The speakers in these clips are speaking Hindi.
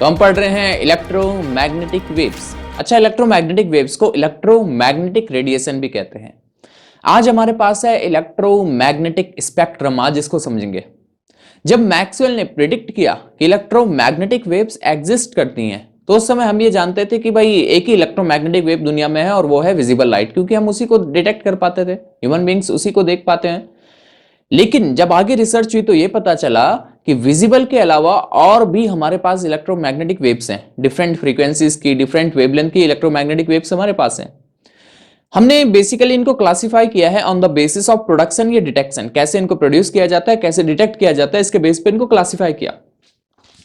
तो हम पढ़ रहे हैं इलेक्ट्रोमैग्नेटिक वेव्स। अच्छा, इलेक्ट्रोमैग्नेटिक वेव्स को इलेक्ट्रोमैग्नेटिक रेडिएशन भी कहते हैं। आज हमारे पास है इलेक्ट्रोमैग्नेटिक स्पेक्ट्रम, आज इसको समझेंगे। जब मैक्सवेल ने प्रिडिक्ट किया कि इलेक्ट्रोमैग्नेटिक वेव्स एग्जिस्ट करती हैं, तो उस समय हम ये जानते थे कि भाई एक ही इलेक्ट्रोमैग्नेटिक वेव दुनिया में है और वो है विजिबल लाइट, क्योंकि हम उसी को डिटेक्ट कर पाते थे, ह्यूमन बींग्स उसी को देख पाते हैं। लेकिन जब आगे रिसर्च हुई तो ये पता चला कि विजिबल के अलावा और भी हमारे पास इलेक्ट्रोमैग्नेटिक वेव्स हैं, डिफरेंट फ्रीक्वेंसीज की, डिफरेंट वेवलेंथ की इलेक्ट्रोमैग्नेटिक वेव्स हमारे पास हैं। हमने बेसिकली इनको क्लासिफाई किया है on the basis of production या डिटेक्शन, कैसे इनको प्रोड्यूस किया जाता है, कैसे डिटेक्ट किया जाता है, इसके बेस पे इनको क्लासिफाई किया।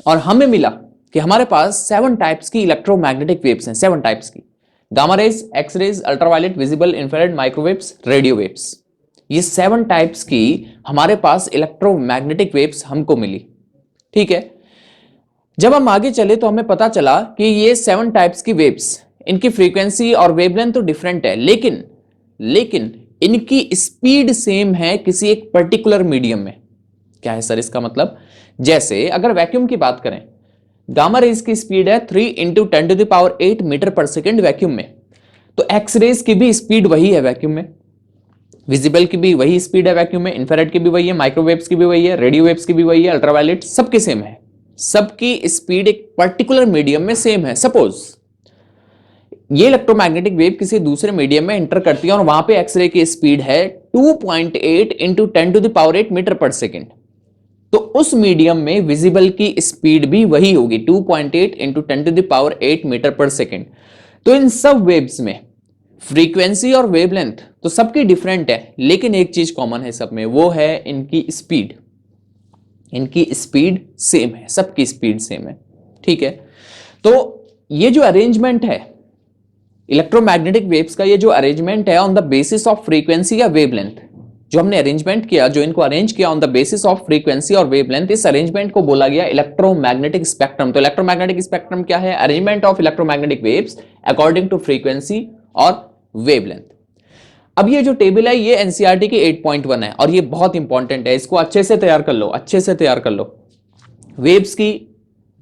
और हमें मिला कि हमारे पास 7 टाइप्स की इलेक्ट्रोमैग्नेटिक वेव्स हैं, 7 टाइप्स की। Gamma rays, X rays, ultraviolet, visible, infrared, microwaves, radio waves. ये 7 टाइप्स की हमारे पास इलेक्ट्रोमैग्नेटिक वेव्स हमको मिली। ठीक है, जब हम आगे चले तो हमें पता चला कि ये 7 टाइप्स की वेव्स, इनकी फ्रीक्वेंसी और वेवलेंथ तो डिफरेंट है, लेकिन इनकी स्पीड सेम है किसी एक पर्टिकुलर मीडियम में। क्या है सर इसका मतलब? जैसे अगर वैक्यूम की बात करें, गामा रेज की स्पीड है 3 × 10⁸ मीटर पर सेकेंड वैक्यूम में, तो एक्स रेज की भी स्पीड वही है वैक्यूम में, विजिबल की भी वही स्पीड है वैक्यूम में, इंफ्रारेड की भी वही है, माइक्रोवेव्स की भी वही है, रेडियो वेव्स की भी वही है, अल्ट्रावायलेट, सबकी सेम है। सबकी स्पीड एक पर्टिकुलर मीडियम में सेम है। सपोज ये इलेक्ट्रोमैग्नेटिक वेव किसी दूसरे मीडियम में एंटर करती है और वहां पे एक्सरे की स्पीड है 2.8 × 10⁸ मीटर पर सेकेंड, तो उस मीडियम में विजिबल की स्पीड भी वही होगी, 2.8 × 10⁸ मीटर पर सेकेंड। तो इन सब वेव्स में फ्रीक्वेंसी और वेवलेंथ तो सबकी डिफरेंट है, लेकिन एक चीज कॉमन है सब में, वो है इनकी स्पीड। इनकी स्पीड सेम है, सबकी स्पीड सेम है। ठीक है, तो ये जो अरेंजमेंट है इलेक्ट्रोमैग्नेटिक वेव्स का, ये जो अरेंजमेंट है on the basis of frequency या वेवलेंथ, जो हमने अरेंजमेंट किया, जो इनको अरेंज किया on the basis of frequency और वेवलेंथ, इस अरेंजमेंट को बोला गया इलेक्ट्रोमैग्नेटिक स्पेक्ट्रम। तो इलेक्ट्रोमैग्नेटिक स्पेक्ट्रम क्या है? Arrangement of electromagnetic waves according to frequency और वेवलेंथ। अब ये जो टेबल है ये एनसीईआरटी की 8.1 है और ये बहुत इंपॉर्टेंट है, इसको अच्छे से तैयार कर लो, अच्छे से तैयार कर लो। वेव्स की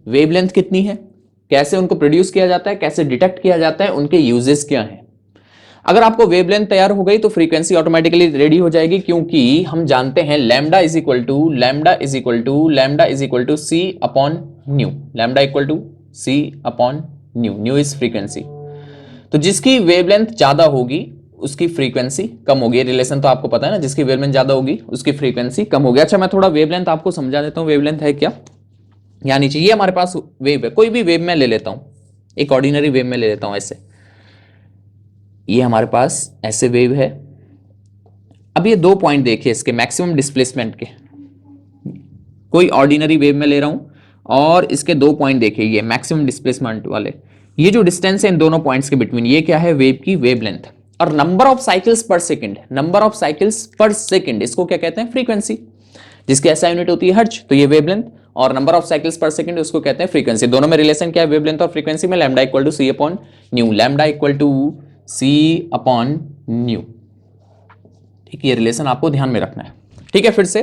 वेवलेंथ कितनी है, कैसे उनको प्रोड्यूस किया जाता है, कैसे डिटेक्ट किया जाता है, उनके यूजेस क्या हैं। अगर आपको वेवलेंथ तैयार हो गई तो फ्रीक्वेंसी ऑटोमेटिकली रेडी हो जाएगी, क्योंकि हम जानते हैं lambda is equal to C upon nu, lambda equal to C upon nu, nu is frequency. तो जिसकी वेवलेंथ ज्यादा होगी उसकी फ्रीक्वेंसी कम होगी, रिलेशन तो आपको पता है ना, जिसकी वेवलेंथ ज्यादा होगी उसकी फ्रीक्वेंसी कम होगी। अच्छा, मैं थोड़ा वेवलेंथ आपको समझा देता हूं, वेवलेंथ है क्या। यहाँ नीचे ये हमारे पास वेव है, कोई भी वेव में ले लेता हूं, एक ऑर्डिनरी वेव में ले लेता हूं ऐसे, ये हमारे पास ऐसे वेव है। अब ये 2 पॉइंट देखिए इसके मैक्सिमम डिस्प्लेसमेंट के, कोई ऑर्डिनरी वेव में ले रहा हूं और इसके 2 पॉइंट देखिए, ये मैक्सिमम डिस्प्लेसमेंट वाले, ये जो डिस्टेंस है इन दोनों पॉइंट्स के बिटवीन, ये क्या है? वेव की वेवलेंथ। और नंबर ऑफ साइकिल्स पर सेकंड, नंबर ऑफ साइकिल्स पर सेकंड, इसको क्या कहते हैं? फ्रीक्वेंसी, जिसकी ऐसा यूनिट होती है हर्ट्ज, तो ये वेवलेंथ, और नंबर ऑफ साइकिल्स पर सेकंड उसको कहते हैं फ्रीक्वेंसी। दोनों में रिलेशन क्या है वेवलेंथ और फ्रीक्वेंसी में? Lambda equal to C upon nu, lambda equal to C upon nu. ठीक है, ये रिलेशन आपको ध्यान में रखना है। ठीक है, फिर से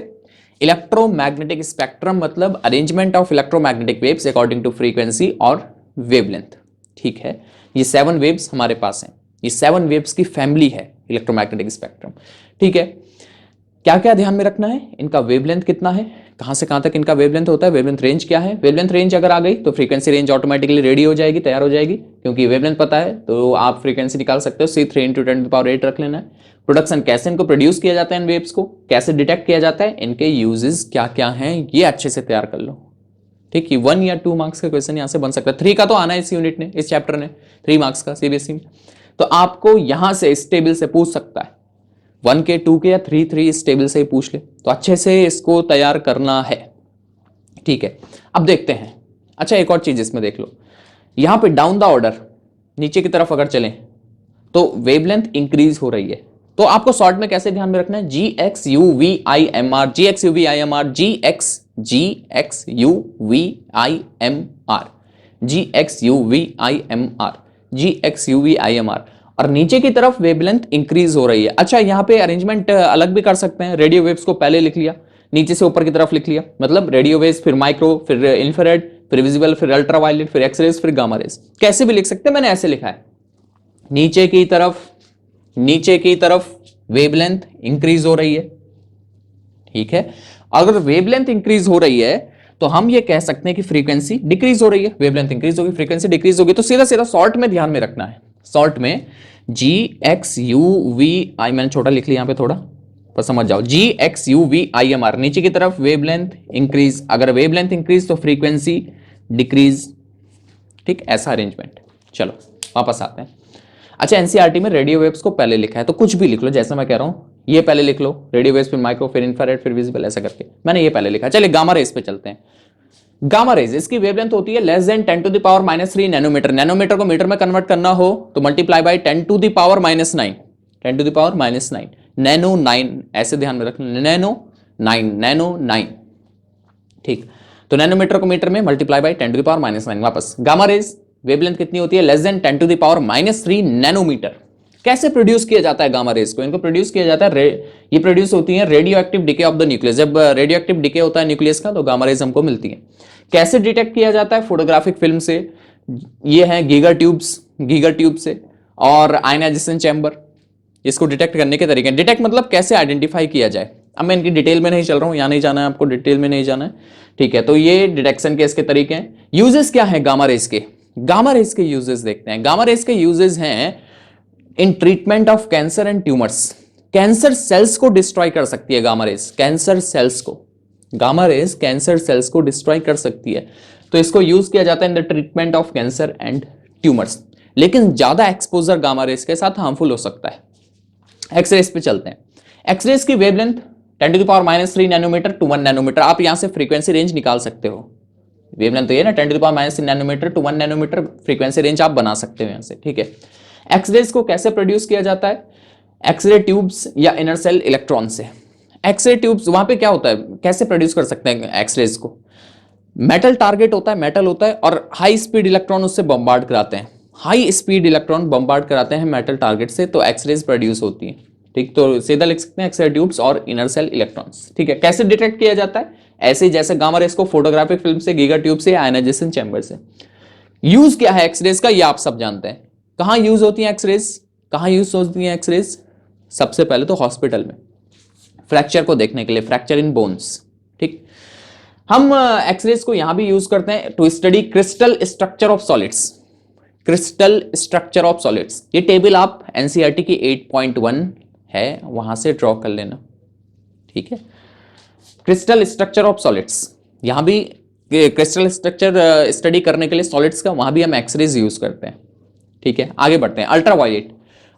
इलेक्ट्रोमैग्नेटिक स्पेक्ट्रम मतलब arrangement of electromagnetic waves according to frequency और वेवलेंथ। ठीक है, ये 7 वेव्स हमारे पास हैं, ये 7 वेव्स की फैमिली है इलेक्ट्रोमैग्नेटिक स्पेक्ट्रम। ठीक है, क्या क्या ध्यान में रखना है? इनका वेवलेंथ कितना है, कहां से कहां तक इनका वेवलेंथ होता है, वेवलेंथ रेंज क्या है। वेवलेंथ रेंज अगर आ गई तो फ्रीक्वेंसी रेंज ऑटोमेटिकली रेडी हो जाएगी, तैयार हो जाएगी, क्योंकि वेवलेंथ पता है तो आप फ्रीक्वेंसी निकाल सकते हो, C 3 × 10⁸ रख लेना है। प्रोडक्शन, कैसे इनको प्रोड्यूस किया जाता है इन वेव्स को, कैसे डिटेक्ट किया जाता है, इनके यूजेस क्या क्या हैं, ये अच्छे से तैयार कर लो। ठीक है, 1 या 2 मार्क्स का क्वेश्चन यहां से बन सकता है, 3 का तो आना है इस यूनिट ने, इस चैप्टर ने 3 मार्क्स का सीबीएसई में, तो आपको यहां से इस टेबल से पूछ सकता है, 1 के 2 के या 3 इस टेबल से ही पूछ ले, तो अच्छे से इसको तैयार करना है। ठीक है, अब देखते हैं। अच्छा, एक और चीज इसमें देख लो, यहां पे डाउन द ऑर्डर नीचे की तरफ अगर चलें तो वेवलेंथ इंक्रीज हो रही है, तो आपको शॉर्ट में कैसे ध्यान में रखना है? GXUVIMR, GXUVIMR, GXUVIMR, और नीचे की तरफ वेवलेंथ इंक्रीज हो रही है। अच्छा, यहां पे अरेंजमेंट अलग भी कर सकते हैं, रेडियो वेव्स को पहले लिख लिया, नीचे से ऊपर की तरफ लिख लिया, मतलब रेडियो वेव्स, फिर माइक्रो, फिर इंफ्रारेड, फिर विजिबल, फिर अल्ट्रावायलेट, फिर एक्सरेज, फिर गामा रेज। कैसे भी लिख सकते हैं, मैंने ऐसे लिखा है, नीचे की तरफ वेवलेंथ इंक्रीज हो रही है, ठीक है। अगर वेवलेंथ इंक्रीज हो रही है तो हम ये कह सकते हैं कि फ्रीक्वेंसी डिक्रीज हो रही है। वेवलेंथ इंक्रीज होगी, फ्रीक्वेंसी डिक्रीज होगी, तो सीधा सीधा शॉर्ट में ध्यान में रखना है। शॉर्ट में जी एक्स यू वी आई, मैंने छोटा लिख लिया यहां पे थोड़ा, पर समझ जाओ, G X U V I M R, नीचे की तरफ वेवलेंथ इंक्रीज, अगर वेवलेंथ इंक्रीज तो फ्रीक्वेंसी डिक्रीज, ठीक, ऐसा अरेंजमेंट। चलो वापस आते हैं। अच्छा, एनसीईआरटी में रेडियो वेव्स को पहले लिखा है, तो कुछ भी लिख लो, जैसा मैं कह रहा हूं, ये पहले लिख लो, रेडियो वेव्स, फिर माइक्रो, फिर इंफ्रारेड, फिर विजिबल, ऐसा करके मैंने ये पहले लिखा। चलिए गामा रेज पे चलते हैं। गामा रेज, इसकी वेवलेंथ होती है less than 10 to the power -3 nanometre. Nanometre को मीटर में कन्वर्ट करना हो तो multiply by 10 to the power -9, 10 to the power -9, nano 9, ऐसे ध्यान में रखना, नैनो 9, ठीक। तो नैनोमीटर को मीटर में multiply by 10 to the power -9। वापस, गामा रेज वेवलेंथ कितनी होती है? Less than 10 to the power -3 nanometre. कैसे प्रोड्यूस किया जाता है गामा रेज को? इनको प्रोड्यूस किया जाता है, ये प्रोड्यूस होती है radio active decay of the nucleus. जब रेडियो एक्टिव डिके होता है न्यूक्लियस का तो गामा रेज हमको मिलती है। कैसे डिटेक्ट किया जाता है? फोटोग्राफिक फिल्म से, ये है गीगर ट्यूब से, और आयनाइजेशन चैम्बर। इसको डिटेक्ट करने के तरीके, डिटेक्ट मतलब कैसे आइडेंटिफाई किया जाए। अब मैं इनकी डिटेल में नहीं चल रहा हूं, यहां नहीं जाना है आपको, डिटेल में नहीं जाना है, ठीक है। तो ये डिटेक्शन के इसके तरीके हैं। यूजेस क्या है गामा रेज के? गामा रेज के यूजेस देखते हैं। गामा रेज के यूजेस हैं in treatment of cancer and tumours. Cancer cells को डिस्ट्रॉय कर सकती है गामा रेज, कैंसर सेल्स को, गामा रेज कैंसर सेल्स को डिस्ट्रॉय कर सकती है, तो इसको यूज किया जाता है in the treatment of cancer and tumours. लेकिन ज्यादा एक्सपोजर गामा रेज के साथ हार्मफुल हो सकता है। एक्सरेज पे चलते हैं। एक्सरेज की wavelength 10 to the power -3 nanometre to 1 nanometre. आप यहां से फ्रीक्वेंसी रेंज निकाल सकते हो। वेवलेंथ तो ये ना 10 to the power -3 nanometre to 1 nanometre, frequency range आप बना सकते हो यहां से, ठीक है। एक्सरेज को कैसे प्रोड्यूस किया जाता है? एक्सरे ट्यूब्स या इनर सेल इलेक्ट्रॉन से। एक्सरे ट्यूब्स, वहां पे क्या होता है, कैसे प्रोड्यूस कर सकते हैं एक्सरेज को? मेटल टारगेट होता है, मेटल होता है, और हाई स्पीड इलेक्ट्रॉन उससे बम्बार्ड कराते हैं, हाई स्पीड इलेक्ट्रॉन बम्बार्ड कराते हैं मेटल टारगेट से, तो एक्सरेज प्रोड्यूस होती है, ठीक। तो सीधा लिख सकते हैं एक्सरे ट्यूब्स और इनर सेल इलेक्ट्रॉन्स, ठीक है। कैसे डिटेक्ट किया जाता है? ऐसे जैसे गामा रेज को फोटोग्राफिक फिल्म से, गीगर ट्यूब से, आयनाइजेशन चैम्बर से। यूज क्या है एक्सरेज का, ये आप सब जानते हैं। कहां यूज होती है एक्सरेज? कहां यूज होती है एक्सरेज? सबसे पहले तो हॉस्पिटल में, फ्रैक्चर को देखने के लिए, फ्रैक्चर इन बोन्स, ठीक। हम एक्सरेज को यहां भी यूज करते हैं to study crystal structure of solids, crystal structure of solids. ये टेबल आप एनसीईआरटी की 8.1 है, वहां से ड्रॉ कर लेना, ठीक है। क्रिस्टल स्ट्रक्चर ऑफ सॉलिड्स, यहां भी क्रिस्टल स्ट्रक्चर स्टडी करने के लिए सॉलिड्स का, वहां भी हम एक्सरेज यूज करते हैं, ठीक है। आगे बढ़ते हैं। अल्ट्रावायलेट,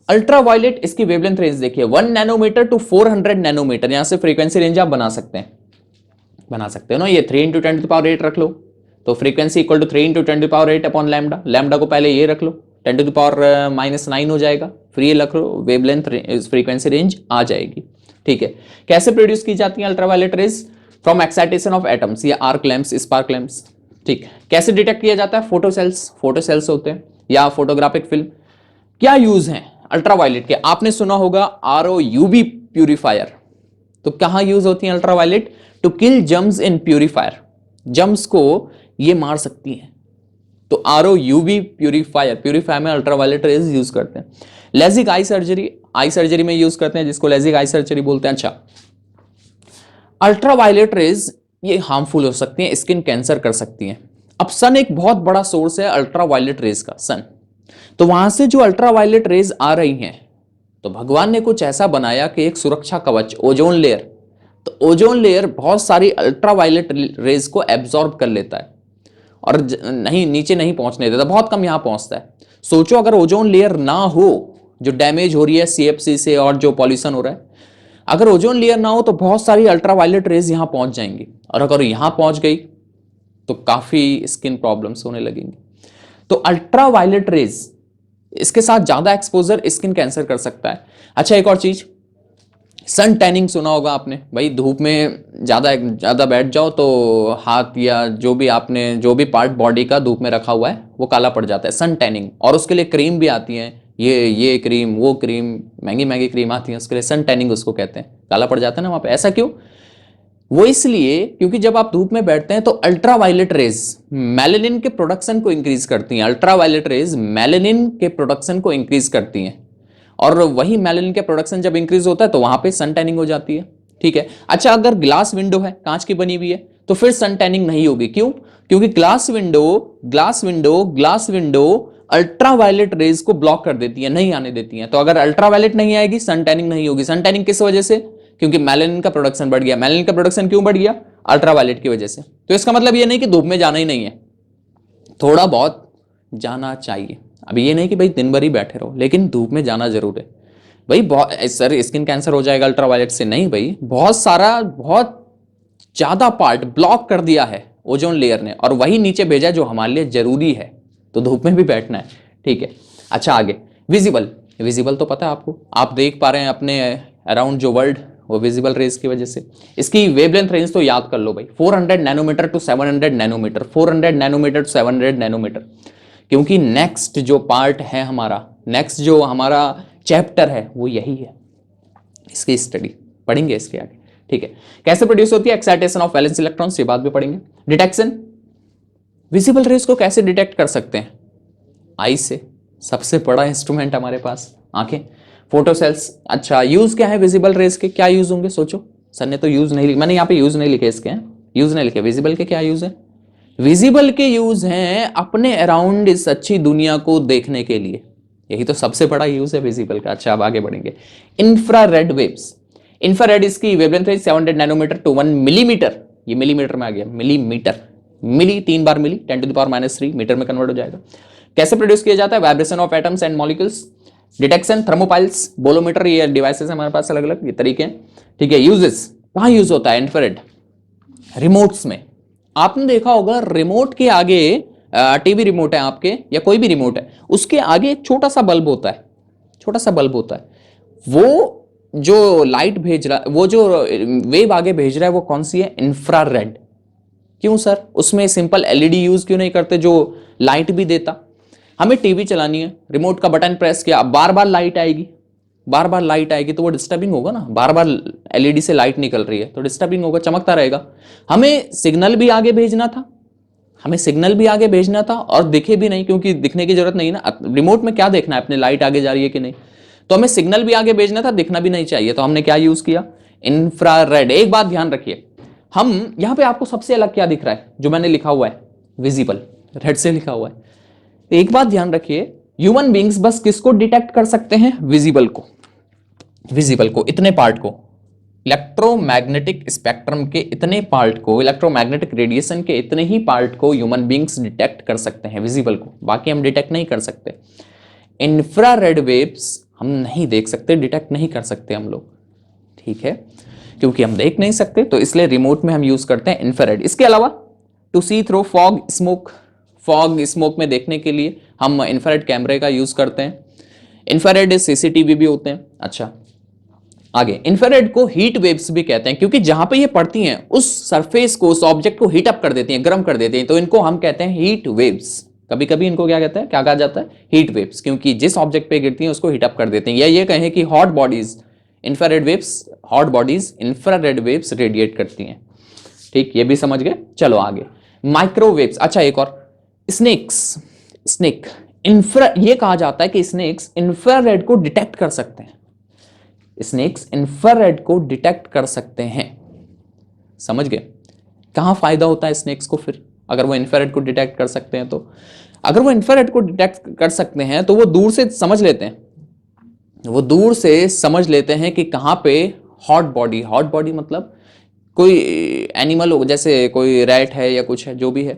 अल्ट्रावायलेट इसकी वेवलेंथ रेंज देखिए 1 नैनोमीटर टू 400 नैनोमीटर। यहां से फ्रीक्वेंसी रेंज आप बना सकते हो ना। ये 3 × 10⁸ रख लो, तो frequency equal to 3 × 10⁸ upon lambda. Lambda को पहले ये रख लो, 10 टू द पावर -9 हो जाएगा, फिर ये रख लो, वेवलेंथ फ्रीक्वेंसी रेंज आ जाएगी, ठीक है। कैसे प्रोड्यूस की जाती है ultraviolet rays? From excitation of atoms या आर्क लैंप्स, स्पार्क लैंप्स, ठीक। कैसे डिटेक्ट किया जाता है? फोटोसेल्स होते हैं या फोटोग्राफिक फिल्म। क्या यूज है अल्ट्रावायलेट के? आपने सुना होगा ROUV प्यूरिफायर। तो कहां यूज होती है ultraviolet? To kill germs in purifier, germs को ये मार सकती हैं, तो ROUV प्यूरिफायर में अल्ट्रावायलेट रेज यूज करते हैं। लेजिक आई सर्जरी में यूज करते हैं, जिसको लेजिक आई सर्जरी बोलते हैं। अच्छा, अल्ट्रावायलेट रेज ये हार्मफुल हो सकती हैं, स्किन कैंसर कर सकती हैं। अब सन एक बहुत बड़ा सोर्स है अल्ट्रावायलेट रेज का, सन। तो वहां से जो अल्ट्रावायलेट रेज आ रही हैं, तो भगवान ने कुछ ऐसा बनाया कि एक सुरक्षा कवच, ओजोन लेयर, तो ओजोन लेयर बहुत सारी अल्ट्रावायलेट रेज को एब्जॉर्ब कर लेता है और नहीं, नीचे नहीं पहुंचने देता, बहुत कम यहां पहुंचता है। सोचो अगर ओजोन लेयर ना हो, जो डैमेज हो रही है CFC से और जो पॉल्यूशन हो रहा है, अगर ओजोन लेयर ना हो तो बहुत सारी अल्ट्रावायलेट रेज यहां पहुंच जाएंगी, और अगर यहां पहुंच गई तो काफी स्किन प्रॉब्लम्स होने लगेंगी। तो अल्ट्रावायलेट रेज, इसके साथ ज्यादा एक्सपोजर स्किन कैंसर कर सकता है। अच्छा, एक और चीज, सन टैनिंग सुना होगा आपने, भाई धूप में ज्यादा बैठ जाओ तो हाथ या जो भी पार्ट बॉडी का धूप में रखा हुआ है वो काला पड़ जाता है, सन टैनिंग। और उसके लिए क्रीम भी आती है, ये क्रीम, वो क्रीम, महंगी महंगी क्रीम आती है उसके लिए, सन टैनिंग उसको कहते हैं, काला पड़ जाता है ना वहां पे। ऐसा क्यों? वो इसलिए क्योंकि जब आप धूप में बैठते हैं तो अल्ट्रावायलेट रेज मेलानिन के प्रोडक्शन को इंक्रीज करती हैं। अल्ट्रावायलेट रेज मेलानिन के प्रोडक्शन को इंक्रीज करती हैं, और वही मेलानिन के प्रोडक्शन जब इंक्रीज होता है तो वहां पे सन टैनिंग हो जाती है। ठीक है। अच्छा, अगर ग्लास विंडो है, कांच की बनी हुई है, तो फिर सन टैनिंग नहीं होगी। क्यों? क्योंकि ग्लास विंडो अल्ट्रावायलेट रेज को ब्लॉक कर देती है, नहीं आने देती है। तो अगर अल्ट्रावायलेट नहीं आएगी, सन टैनिंग नहीं होगी। सन टैनिंग किस वजह से? क्योंकि मेलानिन का प्रोडक्शन बढ़ गया। मेलानिन का प्रोडक्शन क्यों बढ़ गया? अल्ट्रावायलेट की वजह से। तो इसका मतलब ये नहीं कि धूप में जाना ही नहीं है, थोड़ा बहुत जाना चाहिए। अब ये नहीं कि भाई दिन भर ही बैठे रहो, लेकिन धूप में जाना जरूर है। भाई बहुत सर स्किन कैंसर हो जाएगा अल्ट्रावायलेट से, नहीं भाई, बहुत ज्यादा पार्ट ब्लॉक कर दिया है ओजोन लेयर ने, और वही नीचे भेजा जो हमारे लिए जरूरी है। तो धूप में भी बैठना है। ठीक है। अच्छा, आगे विजिबल तो पता है आपको, आप देख पा रहे हैं अपने अराउंड जो वर्ल्ड, वो विजिबल रेज की वजह से। इसकी वेवलेंथ रेंज तो याद कर लो भाई, 400 nanometre to 700 nanometre, 400 nanometre to 700 nanometre. क्योंकि नेक्स्ट जो पार्ट है हमारा, नेक्स्ट जो हमारा चैप्टर है वो यही है, इसकी स्टडी पढ़ेंगे इसके आगे। ठीक है। कैसे प्रोड्यूस होती है एक्साइटेशन ऑफ वैलेंस इलेक्ट्रॉन्स, ये बात भी पढ़ेंगे। डिटेक्शन, विजिबल रेज को कैसे डिटेक्ट कर सकते हैं? आई से, सबसे बड़ा इंस्ट्रूमेंट हमारे पास आंखें, फोटोसेल्स। अच्छा, यूज क्या है विजिबल रेज के? क्या यूज होंगे सोचो। सर ने तो यूज नहीं लिखे, मैंने यहाँ पे यूज नहीं लिखे इसके, यूज नहीं लिखे। विजिबल के क्या यूज है? विजिबल के यूज हैं अपने अराउंड इस अच्छी दुनिया को देखने के लिए, यही तो सबसे बड़ा यूज है विजिबल का। अच्छा, अब आगे बढ़ेंगे। इंफ्रारेड वेव्स, इंफ्रारेड इसकी वेवलेंथ है 700 नैनोमीटर टू 1 मिलीमीटर। ये मिलीमीटर में आ गया, मिलीमीटर, मिली 3 बार मिली, 10⁻³ मीटर में कन्वर्ट हो जाएगा। कैसे प्रोड्यूस किया जाता है? Vibration of atoms and molecules. Detection, thermopiles, bolometer, ये डिवाइसेस हमारे पास अलग अलग ये तरीके हैं। ठीक है। यूजेस, कहां यूज होता है इंफ्रारेड? रिमोट्स में। आपने देखा होगा रिमोट के आगे, टीवी रिमोट है आपके या कोई भी रिमोट है, उसके आगे एक छोटा सा बल्ब होता है, छोटा सा बल्ब होता है। वो जो लाइट भेज रहा है, वो जो वेव आगे भेज रहा है, वो कौन सी है? इंफ्रारेड। क्यों सर? उसमें सिंपल एलईडी यूज क्यों नहीं करते जो लाइट भी देता? हमें टीवी चलानी है, रिमोट का बटन प्रेस किया, बार बार लाइट आएगी, बार बार लाइट आएगी तो वो डिस्टर्बिंग होगा ना। बार बार एलईडी से लाइट निकल रही है तो डिस्टर्बिंग होगा, चमकता रहेगा। हमें सिग्नल भी आगे भेजना था, हमें सिग्नल भी आगे भेजना था, और दिखे भी नहीं, क्योंकि दिखने की जरूरत नहीं ना। रिमोट में क्या देखना है अपने, लाइट आगे जा रही है कि नहीं। तो हमें सिग्नल भी आगे भेजना था, दिखना भी नहीं चाहिए, तो हमने क्या यूज किया? इंफ्रारेड। एक बात ध्यान रखिए, हम यहां पे आपको सबसे अलग क्या दिख रहा है? जो मैंने लिखा हुआ है विजिबल, रेड से लिखा हुआ है। तो एक बात ध्यान रखिए, ह्यूमन बींग्स बस किसको डिटेक्ट कर सकते हैं? विजिबल को। विजिबल को, इतने पार्ट को, इलेक्ट्रोमैग्नेटिक स्पेक्ट्रम के इतने पार्ट को, इलेक्ट्रोमैग्नेटिक रेडिएशन के इतने ही पार्ट को ह्यूमन बींग्स डिटेक्ट कर सकते हैं, विजिबल को। बाकी हम डिटेक्ट नहीं कर सकते। इंफ्रारेड वेव्स हम नहीं देख सकते, डिटेक्ट नहीं कर सकते हम लोग। ठीक है। क्योंकि हम देख नहीं सकते, तो इसलिए रिमोट में हम यूज करते हैं इंफ्रारेड। इसके अलावा to see through fog smoke, fog smoke में देखने के लिए हम इंफ्रारेड कैमरे का यूज करते हैं। इंफ्रारेड सीसीटीवी भी होते हैं। अच्छा, आगे इंफ्रारेड को हीट वेव्स भी कहते हैं, क्योंकि जहां पे ये पड़ती हैं उस सरफेस को, उस ऑब्जेक्ट को हीट अप कर देती हैं, गर्म कर देती हैं, तो इनको हम कहते हैं हीट वेव्स। कभी कभी इनको क्या कहते हैं, क्या कहा जाता है? हीट वेव्स, क्योंकि जिस ऑब्जेक्ट पे गिरती हैं उसको हीट अप कर देते हैं। या ये कहें कि hot bodies infrared waves, hot bodies infrared waves radiate करती हैं। ठीक, ये भी समझ गए। चलो आगे, माइक्रोवेव्स। अच्छा, एक और, स्नेक्स, स्नेक इंफ्रा, ये कहा जाता है कि स्नेक्स इंफ्रारेड को डिटेक्ट कर सकते हैं, स्नेक्स इंफ्रारेड को डिटेक्ट कर सकते हैं। समझ गए? कहां फायदा होता है स्नेक्स को फिर, अगर वो इंफ्रारेड को डिटेक्ट कर सकते हैं तो? अगर वो इंफ्रारेड को डिटेक्ट कर सकते हैं तो वो दूर से समझ लेते हैं, वो दूर से समझ लेते हैं कि कहां पे हॉट बॉडी, हॉट बॉडी मतलब कोई एनिमल हो, जैसे कोई रैट है या कुछ है, जो भी है,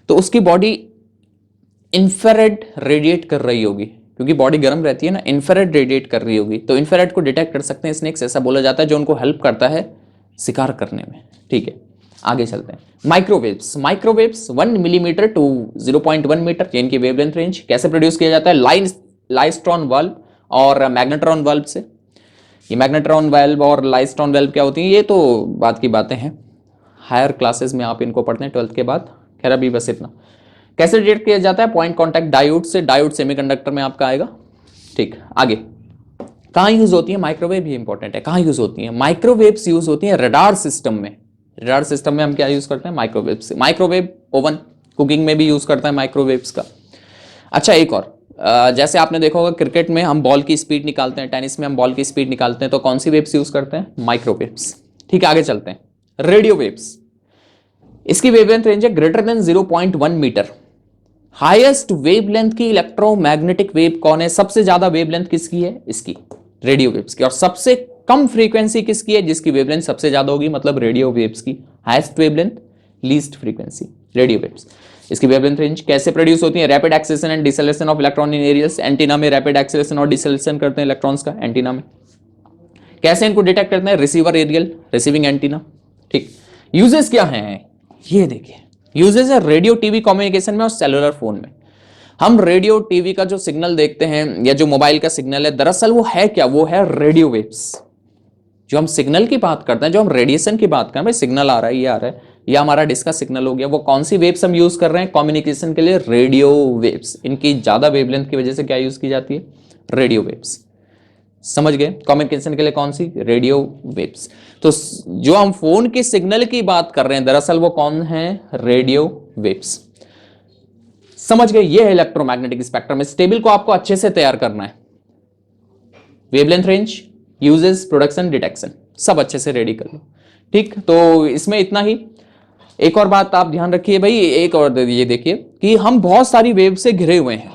तो उसकी बॉडी इंफ्रारेड रेडिएट कर रही होगी, क्योंकि बॉडी गर्म रहती है ना, इंफ्रारेड रेडिएट कर रही होगी, तो इंफ्रारेड को डिटेक्ट कर सकते हैं स्नेक्स, ऐसा बोला जाता है, जो उनको हेल्प करता है शिकार करने में। ठीक है, आगे चलते हैं। Microwaves, microwaves 1 millimetre to 0.1 metre, इनकी वेवलेंथ रेंज। कैसे प्रोड्यूस किया जाता है? लाइस्ट्रॉन वाल्व और मैग्नेट्रॉन वाल्व से। ये मैग्नेट्रॉन वाल्व और लाइस्ट्रॉन वाल्व क्या होती हैं, ये तो बात की बातें हैं, हायर क्लासेस में आप इनको पढ़ते हैं 12th के बाद। खैर अभी बस इतना। कैसे डिटेक्ट किया जाता है? पॉइंट कॉन्टैक्ट डायोड से, डायोड सेमीकंडक्टर में आपका आएगा। ठीक, आगे कहां यूज होती है माइक्रोवेव? ये इंपॉर्टेंट है, कहां यूज होती है? माइक्रोवेव्स यूज होती है रडार सिस्टम में। रडार सिस्टम में हम क्या यूज करते हैं? माइक्रोवेव से। माइक्रोवेव ओवन कुकिंग में भी यूज करता है माइक्रोवेव्स का। अच्छा एक और, जैसे आपने देखा होगा क्रिकेट में हम बॉल की स्पीड निकालते हैं, टेनिस में हम बॉल की स्पीड निकालते हैं, तो कौन सी वेव्स यूज करते हैं? माइक्रोवेव्स। ठीक है, आगे चलते हैं। रेडियो वेव्स, इसकी वेवलेंथ रेंज है greater than 0.1 metre. Highest wavelength की इलेक्ट्रोमैग्नेटिक वेव कौन है? सबसे ज्यादा वेवलेंथ किसकी है? इसकी, रेडियो वेव्स की। और सबसे कम फ्रीक्वेंसी किसकी है? जिसकी वेवलेंथ सबसे ज्यादा होगी, मतलब रेडियो वेव्स की। Highest wavelength, least frequency, radio waves. इसकी वेवलेंथ रेंज कैसे प्रोड्यूस होती है? Rapid acceleration and deceleration of electron in areas. Antenna में रैपिड एक्सेलेरेशन और डिसेलेरेशन करते हैं इलेक्ट्रॉन्स का एंटीना में। कैसे इनको डिटेक्ट करते हैं? Receiver aerial, receiving antenna. ठीक, यूजेस क्या हैं? ये देखिए, यूजेस है रेडियो टीवी कम्युनिकेशन में और सेलुलर फोन में। हम रेडियो टीवी का जो सिग्नल देखते हैं या जो मोबाइल का सिग्नल है, दरअसल वो है क्या? वो है रेडियो वेव्स। जो हम सिग्नल की बात करते हैं, जो हम रेडिएशन की बात कर रहे हैं, भाई सिग्नल आ रहा है, ये आ रहा है, या हमारा डिस्क का सिग्नल हो गया, वो कौन सी वेव्स हम यूज कर रहे हैं कम्युनिकेशन के लिए? Radio waves. इनकी ज्यादा वेवलेंथ की वजह से क्या यूज की जाती है? Radio waves. समझ गए? कम्युनिकेशन के लिए कौन सी? Radio waves. तो जो हम फोन के सिग्नल की बात कर रहे हैं, दरअसल वो कौन है? Radio waves. समझ गए? ये है इलेक्ट्रोमैग्नेटिक स्पेक्ट्रम। इस टेबल को आपको अच्छे से तैयार करना है। Wavelength range, uses, production, detection, सब अच्छे से रेडी कर लो। ठीक, तो इसमें इतना ही। एक और बात आप ध्यान रखिए भाई, एक और ये देखिए कि हम बहुत सारी वेव से घिरे हुए हैं।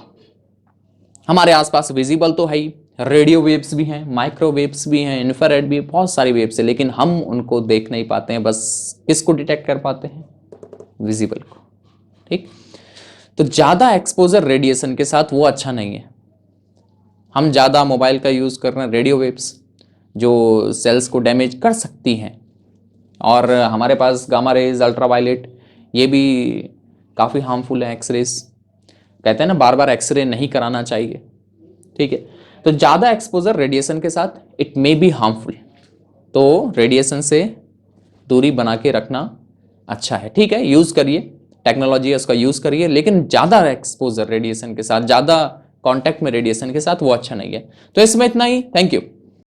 हमारे आसपास विजिबल तो है ही, रेडियो वेव्स भी हैं, माइक्रोवेव्स भी हैं, इंफ्रारेड भी, बहुत सारी वेव्स है, लेकिन हम उनको देख नहीं पाते हैं। बस किसको डिटेक्ट कर पाते हैं? विजिबल को। ठीक, तो ज्यादा एक्सपोजर रेडिएशन के साथ वो अच्छा नहीं है। हम ज्यादा मोबाइल का यूज कर रहे हैं, रेडियो वेव्स जो सेल्स को डैमेज कर सकती हैं। और हमारे पास गामा रेज, अल्ट्रावायलेट, ये भी काफ़ी हार्मफुल है। एक्सरेज, कहते हैं ना बार बार एक्सरे नहीं कराना चाहिए। ठीक है, तो ज़्यादा एक्सपोजर रेडिएशन के साथ इट मे बी हार्मफुल, तो रेडिएशन से दूरी बना के रखना अच्छा है। ठीक है, यूज़ करिए, टेक्नोलॉजी है उसका यूज़ करिए, लेकिन ज़्यादा एक्सपोजर रेडिएशन के साथ, ज़्यादा कॉन्टैक्ट में रेडिएशन के साथ वो अच्छा नहीं है। तो इसमें इतना ही। Thank you.